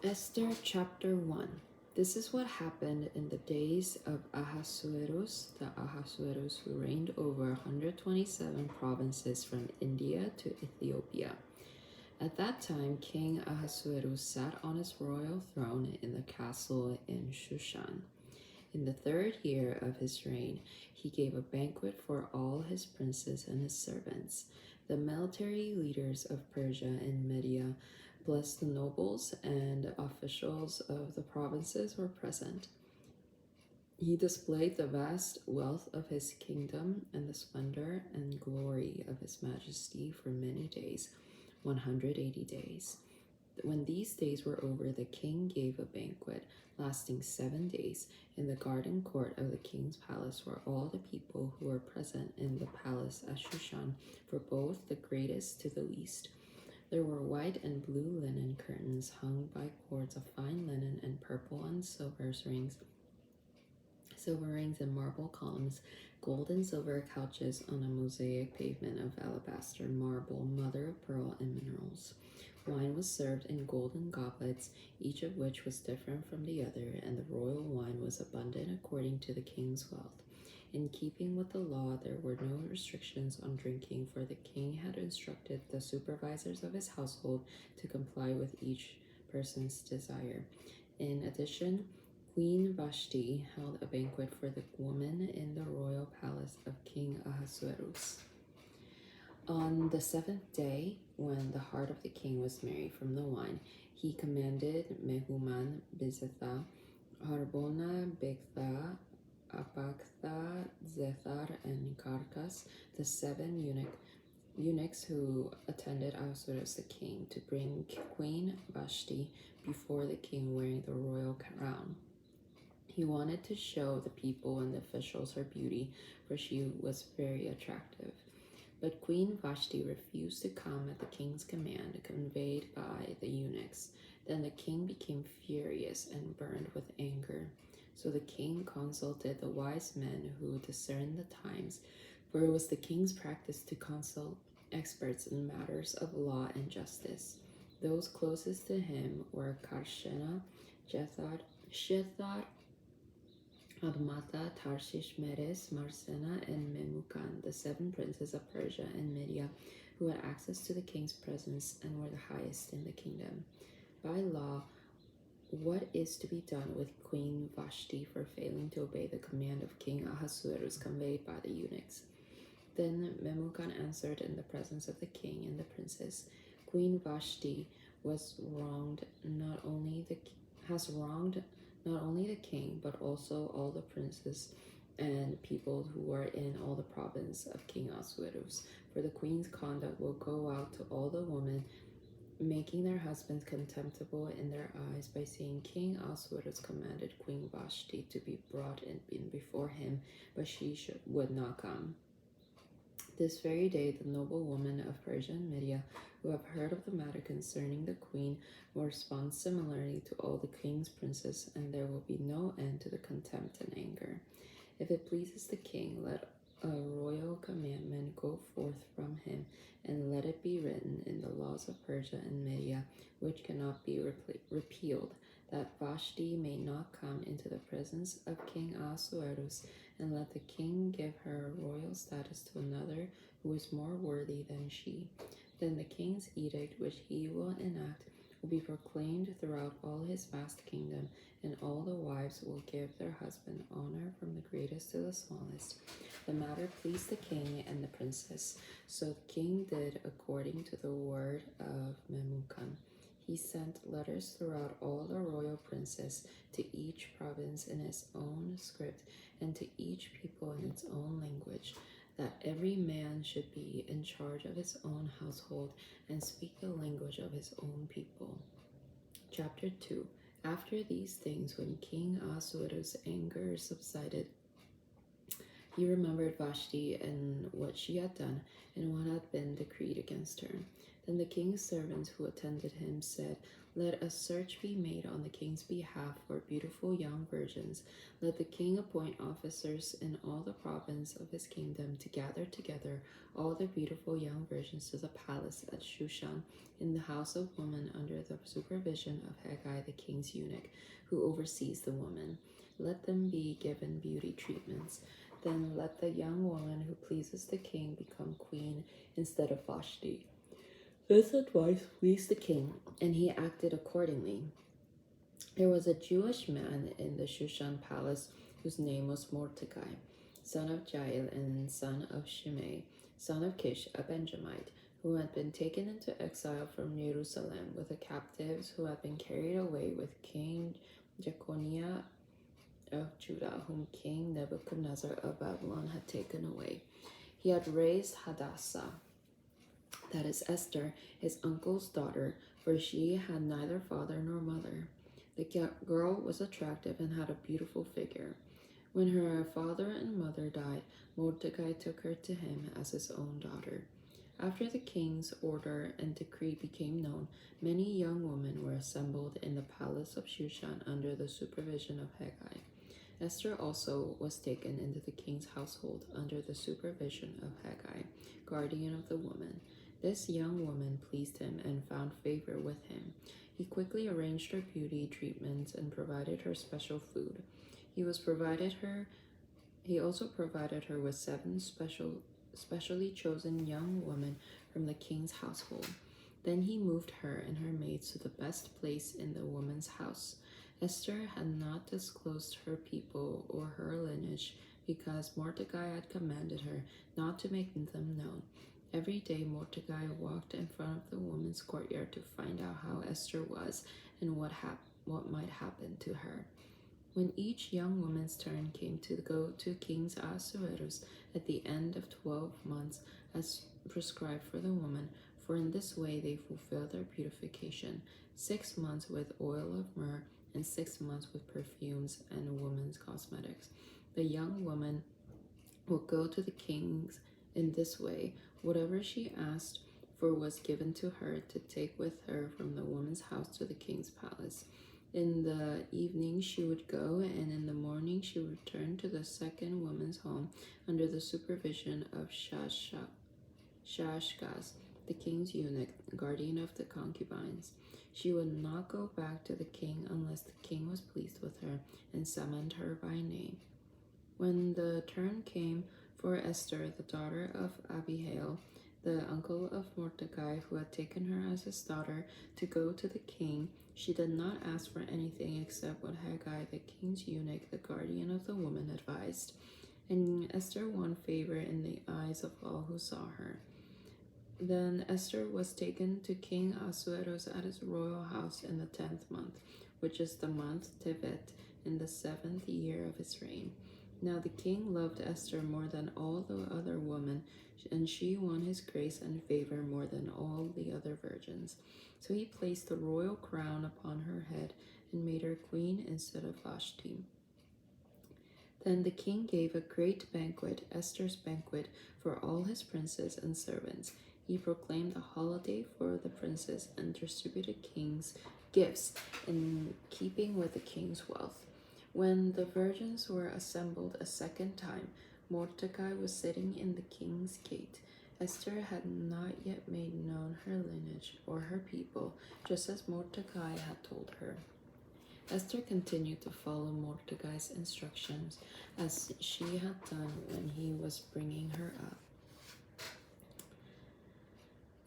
Esther chapter 1. This is what happened in the days of Ahasuerus, the Ahasuerus who reigned over 127 provinces from India to Ethiopia. At that time, King Ahasuerus sat on his royal throne in the castle in Shushan. In the 3rd year of his reign, he gave a banquet for all his princes and his servants. The military leaders of Persia and Media, plus the nobles and officials of the provinces, were present. He displayed the vast wealth of his kingdom and the splendor and glory of his majesty for many days, 180 days. When these days were over, the king gave a banquet lasting 7 days in the garden court of the king's palace, where all the people who were present in the palace at Shushan, for both the greatest to the least. There were white and blue linen curtains hung by cords of fine linen and purple and silver rings and marble columns, gold and silver couches on a mosaic pavement of alabaster, marble, mother of pearl, and minerals. Wine was served in golden goblets, each of which was different from the other, and the royal wine was abundant according to the king's wealth. In keeping with the law, there were no restrictions on drinking, for the king had instructed the supervisors of his household to comply with each person's desire. In addition, Queen Vashti held a banquet for the women in the royal palace of King Ahasuerus. On the 7th day, when the heart of the king was merry from the wine, he commanded Mehuman, Bizatha, Harbona, Bigtha, Apaktha, Zethar, and Karkas, the 7 eunuchs who attended Ahasuerus the king, to bring Queen Vashti before the king wearing the royal crown. He wanted to show the people and the officials her beauty, for she was very attractive. But Queen Vashti refused to come at the king's command, conveyed by the eunuchs. Then the king became furious and burned with anger. So the king consulted the wise men who discerned the times, for it was the king's practice to consult experts in matters of law and justice. Those closest to him were Karshena, Jethar, Shethar, Admata, Tarshish, Meres, Marsena, and Memucan, the 7 princes of Persia and Media, who had access to the king's presence and were the highest in the kingdom. By law, what is to be done with Queen Vashti for failing to obey the command of King Ahasuerus conveyed by the eunuchs? Then Memucan answered in the presence of the king and the princes, Queen Vashti has wronged not only the king, but also all the princes and people who are in all the province of King Ahasuerus. For the queen's conduct will go out to all the women, making their husbands contemptible in their eyes by saying, King Ahasuerus commanded Queen Vashti to be brought in before him, but she would not come. This very day, the noble women of Persia and Media, who have heard of the matter concerning the queen, will respond similarly to all the king's princes, and there will be no end to the contempt and anger. If it pleases the king, let a royal commandment go forth from him, and let it be written in the laws of Persia and Media, which cannot be repealed, that Vashti may not come into the presence of King Ahasuerus, and let the king give her royal status to another who is more worthy than she. Then the king's edict, which he will enact, will be proclaimed throughout all his vast kingdom, and all the wives will give their husband honor from the greatest to the smallest. The matter pleased the king and the princess, so the king did according to the word of Memucan. He sent letters throughout all the royal princes, to each province in its own script, and to each people in its own language, that every man should be in charge of his own household and speak the language of his own people. Chapter 2. After these things, when King Ahasuerus' anger subsided, He remembered Vashti and what she had done and what had been decreed against her. Then the king's servants who attended him said, "Let a search be made on the king's behalf for beautiful young virgins. Let the king appoint officers in all the province of his kingdom to gather together all the beautiful young virgins to the palace at Shushan in the house of women under the supervision of Haggai the king's eunuch, who oversees the women. Let them be given beauty treatments. Then let the young woman who pleases the king become queen instead of Vashti." This advice pleased the king, and he acted accordingly. There was a Jewish man in the Shushan palace whose name was Mordecai, son of Jael and son of Shimei, son of Kish, a Benjamite, who had been taken into exile from Jerusalem with the captives who had been carried away with King Jeconiah of Judah, whom King Nebuchadnezzar of Babylon had taken away. He had raised Hadassah, that is Esther, his uncle's daughter, for she had neither father nor mother. The girl was attractive and had a beautiful figure. When her father and mother died, Mordecai took her to him as his own daughter. After the king's order and decree became known, many young women were assembled in the palace of Shushan under the supervision of Haggai. Esther also was taken into the king's household under the supervision of Haggai, guardian of the women. This young woman pleased him and found favor with him. He quickly arranged her beauty treatments and provided her special food. He also provided her with 7 specially chosen young women from the king's household. Then he moved her and her maids to the best place in the woman's house. Esther had not disclosed her people or her lineage because Mordecai had commanded her not to make them known. Every day Mordecai walked in front of the woman's courtyard to find out how Esther was and what might happen to her. When each young woman's turn came to go to King Ahasuerus at the end of 12 months as prescribed for the woman, for in this way they fulfilled their purification, 6 months with oil of myrrh and 6 months with perfumes and women's cosmetics. The young woman would go to the kings in this way. Whatever she asked for was given to her to take with her from the woman's house to the king's palace. In the evening she would go, and in the morning she would return to the second woman's home under the supervision of Shashgaz, the king's eunuch, guardian of the concubines. She would not go back to the king unless the king was pleased with her and summoned her by name. When the turn came for Esther, the daughter of Abihail, the uncle of Mordecai, who had taken her as his daughter, to go to the king, she did not ask for anything except what Haggai, the king's eunuch, the guardian of the woman, advised. And Esther won favor in the eyes of all who saw her. Then Esther was taken to King Ahasuerus at his royal house in the 10th month, which is the month Tevet, in the 7th year of his reign. Now the king loved Esther more than all the other women, and she won his grace and favor more than all the other virgins. So he placed the royal crown upon her head and made her queen instead of Vashti. Then the king gave a great banquet, Esther's banquet, for all his princes and servants. He proclaimed a holiday for the princes and distributed king's gifts in keeping with the king's wealth. When the virgins were assembled a second time, Mordecai was sitting in the king's gate. Esther had not yet made known her lineage or her people, just as Mordecai had told her. Esther continued to follow Mordecai's instructions as she had done when he was bringing her up.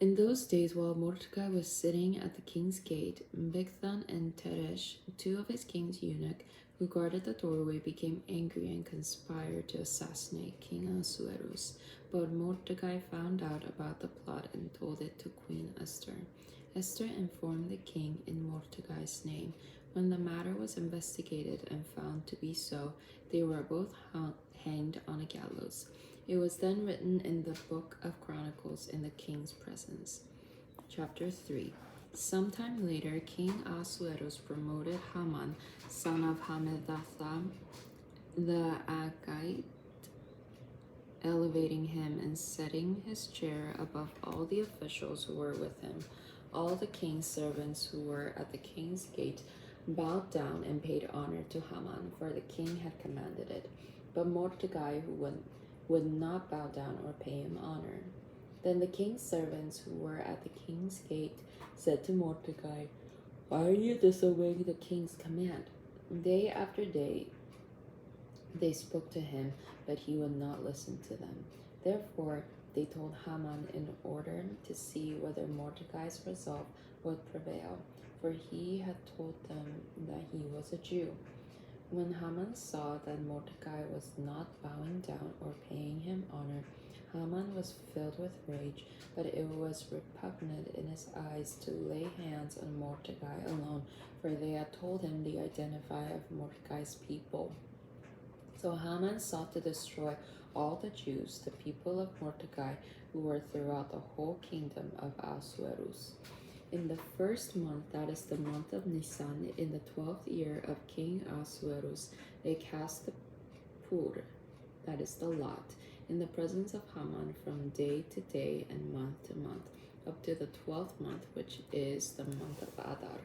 In those days, while Mordecai was sitting at the king's gate, Bigthan and Teresh, 2 of his king's eunuchs, who guarded the doorway, became angry and conspired to assassinate King Ahasuerus. But Mordecai found out about the plot and told it to Queen Esther. Esther informed the king in Mordecai's name. When the matter was investigated and found to be so, they were both hanged on a gallows. It was then written in the book of Chronicles in the king's presence. Chapter 3. Sometime later, King Ahasuerus promoted Haman, son of Hammedatha, the Agagite, elevating him and setting his chair above all the officials who were with him. All the king's servants who were at the king's gate bowed down and paid honor to Haman, for the king had commanded it. But Mordecai would not bow down or pay him honor. Then the king's servants who were at the king's gate said to Mordecai, "Why are you disobeying the king's command?" Day after day they spoke to him, but he would not listen to them. Therefore they told Haman in order to see whether Mordecai's resolve would prevail, for he had told them that he was a Jew. When Haman saw that Mordecai was not bowing down or paying him honor, Haman was filled with rage, but it was repugnant in his eyes to lay hands on Mordecai alone, for they had told him the identity of Mordecai's people. So Haman sought to destroy all the Jews, the people of Mordecai, who were throughout the whole kingdom of Ahasuerus. In the first month, that is the month of Nisan, in the 12th year of King Ahasuerus, they cast the pur, that is the lot, in the presence of Haman from day to day and month to month, up to the 12th month, which is the month of Adar.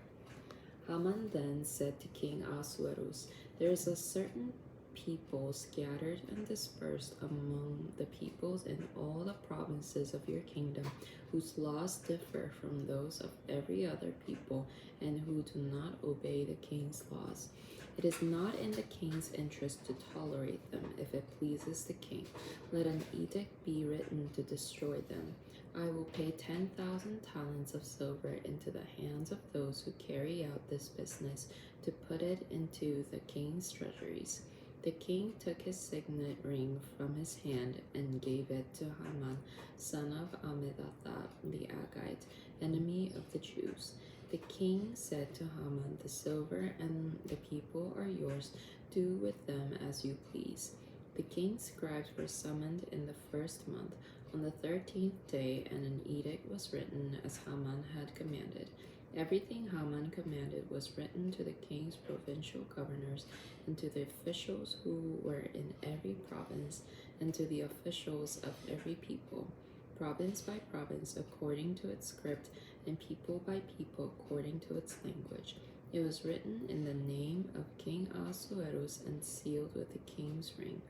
Haman then said to King Ahasuerus, "There is a certain people scattered and dispersed among the peoples in all the provinces of your kingdom, whose laws differ from those of every other people, and who do not obey the king's laws. It is not in the king's interest to tolerate them. If it pleases the king, let an edict be written to destroy them. I will pay 10,000 talents of silver into the hands of those who carry out this business, to put it into the king's treasuries." The king took his signet ring from his hand and gave it to Haman, son of Ammedatha the Agagite, enemy of the Jews. The king said to Haman, "The silver and the people are yours. Do with them as you please." The king's scribes were summoned in the first month, on the 13th day, and an edict was written as Haman had commanded. Everything Haman commanded was written to the king's provincial governors, and to the officials who were in every province, and to the officials of every people, province by province according to its script, and people by people according to its language. It was written in the name of King Ahasuerus and sealed with the king's ring.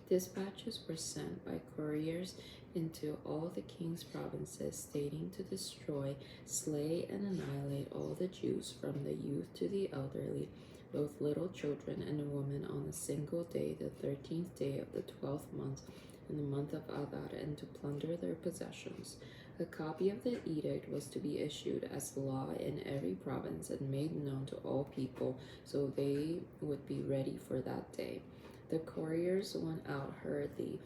Dispatches were sent by couriers into all the king's provinces, stating to destroy, slay, and annihilate all the Jews, from the youth to the elderly, both little children and women, on a single day, the 13th day of the 12th month, in the month of Adar, and to plunder their possessions. A copy of the edict was to be issued as law in every province and made known to all people, so they would be ready for that day. The couriers went out hurriedly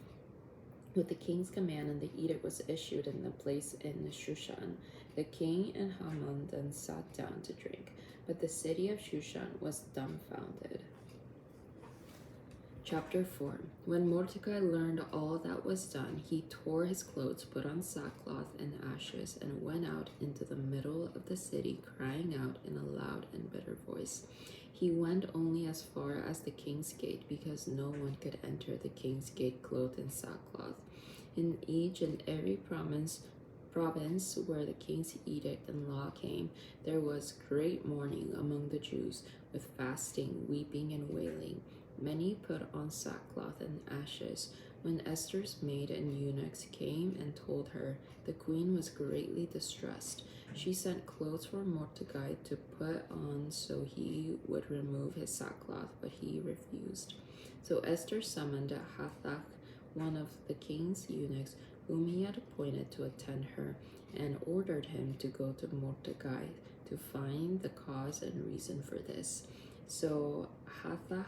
with the king's command, and the edict was issued in the place in Shushan. The king and Haman then sat down to drink, but the city of Shushan was dumbfounded. Chapter 4. When Mordecai learned all that was done, he tore his clothes, put on sackcloth and ashes, and went out into the middle of the city, crying out in a loud and bitter voice. He went only as far as the king's gate, because no one could enter the king's gate clothed in sackcloth. In each and every province where the king's edict and law came, there was great mourning among the Jews, with fasting, weeping, and wailing. Many put on sackcloth and ashes. When Esther's maid and eunuchs came and told her, the queen was greatly distressed. She sent clothes for Mordecai to put on so he would remove his sackcloth, but he refused. So Esther summoned Hathach, one of the king's eunuchs, whom he had appointed to attend her, and ordered him to go to Mordecai to find the cause and reason for this. So Hathach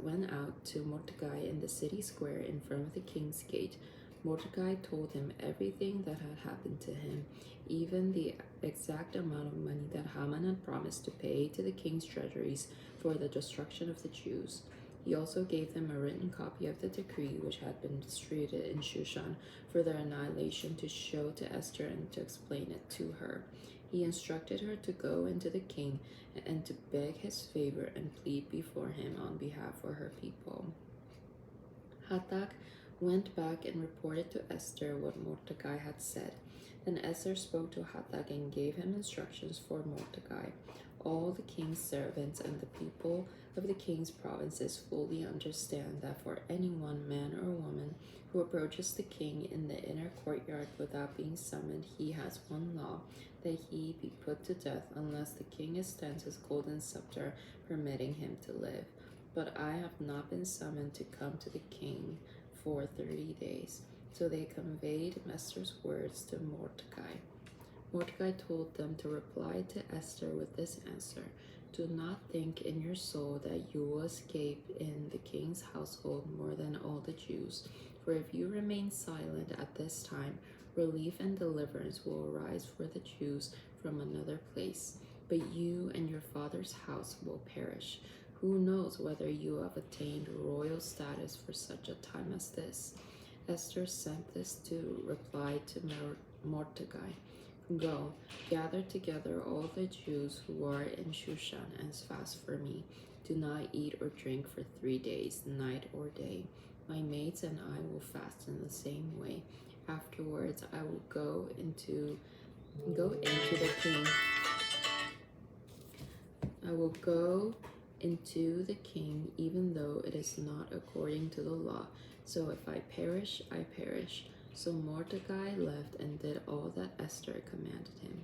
went out to Mordecai in the city square in front of the king's gate. Mordecai told him everything that had happened to him, even the exact amount of money that Haman had promised to pay to the king's treasuries for the destruction of the Jews. He also gave them a written copy of the decree which had been distributed in Shushan for their annihilation, to show to Esther and to explain it to her. He instructed her to go into the king and to beg his favor and plead before him on behalf of her people. Hathach went back and reported to Esther what Mordecai had said. Then Esther spoke to Hathach and gave him instructions for Mordecai. All the king's servants and the people of the king's provinces fully understand that for anyone, man or woman, who approaches the king in the inner courtyard without being summoned, he has one law, that he be put to death unless the king extends his golden scepter, permitting him to live. But I have not been summoned to come to the king for 30 days. So they conveyed Esther's words to Mordecai. Mordecai told them to reply to Esther with this answer: Do not think in your soul that you will escape in the king's household more than all the Jews. For if you remain silent at this time, relief and deliverance will arise for the Jews from another place. But you and your father's house will perish. Who knows whether you have attained royal status for such a time as this? Esther sent this to reply to Mordecai. Go, gather together all the Jews who are in Shushan and fast for me. Do not eat or drink for 3 days, night or day. My maids and I will fast in the same way. Afterwards, I will go into the king. I will go into the king, even though it is not according to the law. So if I perish, I perish. So Mordecai left and did all that Esther commanded him.